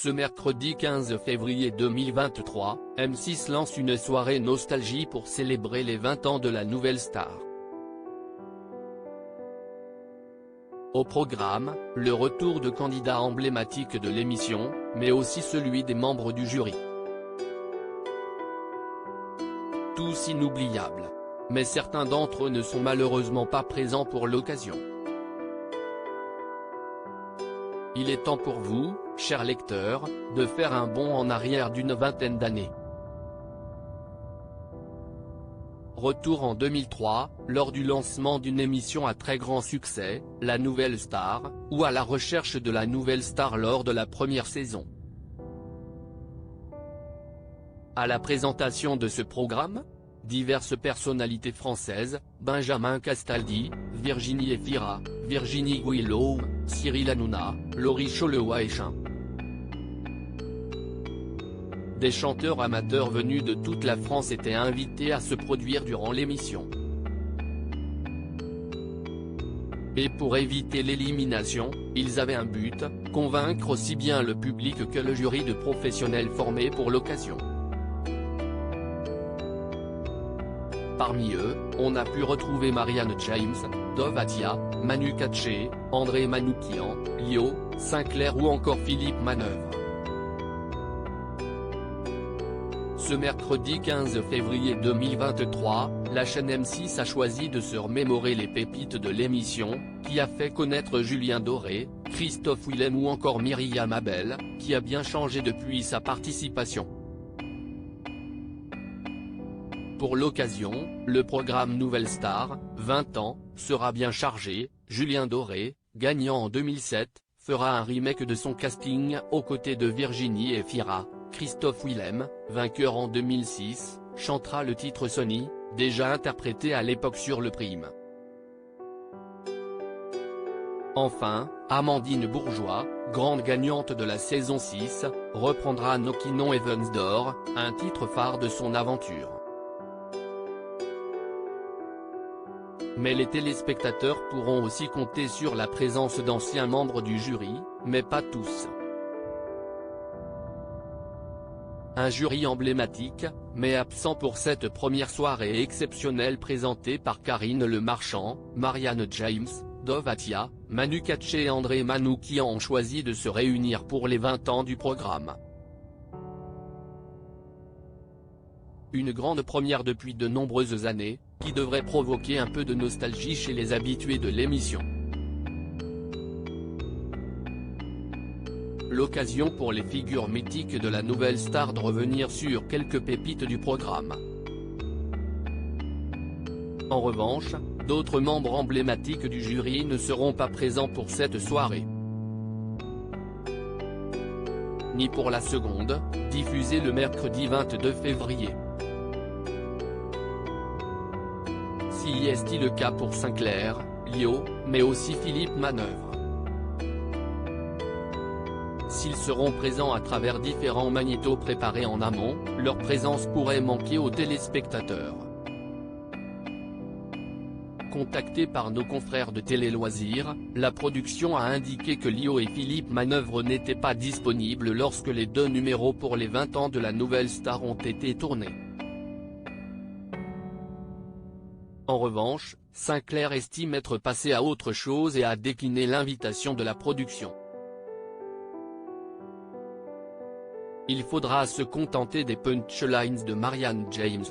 Ce mercredi 15 février 2023, M6 lance une soirée nostalgie pour célébrer les 20 ans de la nouvelle star. Au programme, le retour de candidats emblématiques de l'émission, mais aussi celui des membres du jury. Tous inoubliables. Mais certains d'entre eux ne sont malheureusement pas présents pour l'occasion. Il est temps pour vous, chers lecteurs, de faire un bond en arrière d'une vingtaine d'années. Retour en 2003, lors du lancement d'une émission à très grand succès, La Nouvelle Star, ou à la recherche de la nouvelle star lors de la première saison. À la présentation de ce programme, diverses personnalités françaises, Benjamin Castaldi, Virginie Efira, Virginie Guilloume, Cyril Hanouna, Laurie Chollet-Waéchin. Des chanteurs amateurs venus de toute la France étaient invités à se produire durant l'émission. Et pour éviter l'élimination, ils avaient un but, convaincre aussi bien le public que le jury de professionnels formés pour l'occasion. Parmi eux, on a pu retrouver Marianne James, Dov Atia, Manu Katché, André Manoukian, Lio, Sinclair ou encore Philippe Manœuvre. Ce mercredi 15 février 2023, la chaîne M6 a choisi de se remémorer les pépites de l'émission, qui a fait connaître Julien Doré, Christophe Willem ou encore Myriam Abel, qui a bien changé depuis sa participation. Pour l'occasion, le programme Nouvelle Star, 20 ans, sera bien chargé. Julien Doré, gagnant en 2007, fera un remake de son casting aux côtés de Virginie Efira. Christophe Willem, vainqueur en 2006, chantera le titre Sonny, déjà interprété à l'époque sur le Prime. Enfin, Amandine Bourgeois, grande gagnante de la saison 6, reprendra Knockin' on Heaven's Door, un titre phare de son aventure. Mais les téléspectateurs pourront aussi compter sur la présence d'anciens membres du jury, mais pas tous. Un jury emblématique, mais absent pour cette première soirée exceptionnelle présentée par Karine Le Marchand, Marianne James, Dov Atia, Manu Katché et André Manoukian ont choisi de se réunir pour les 20 ans du programme. Une grande première depuis de nombreuses années, qui devrait provoquer un peu de nostalgie chez les habitués de l'émission. L'occasion pour les figures mythiques de la nouvelle star de revenir sur quelques pépites du programme. En revanche, d'autres membres emblématiques du jury ne seront pas présents pour cette soirée. Ni pour la seconde, diffusée le mercredi 22 février. Si est-il le cas pour Sinclair, Lio, mais aussi Philippe Manœuvre. S'ils seront présents à travers différents magnétos préparés en amont, leur présence pourrait manquer aux téléspectateurs. Contactés par nos confrères de Télé Loisirs, la production a indiqué que Lio et Philippe Manœuvre n'étaient pas disponibles lorsque les deux numéros pour les 20 ans de la nouvelle star ont été tournés. En revanche, Sinclair estime être passé à autre chose et a décliné l'invitation de la production. Il faudra se contenter des punchlines de Marianne James.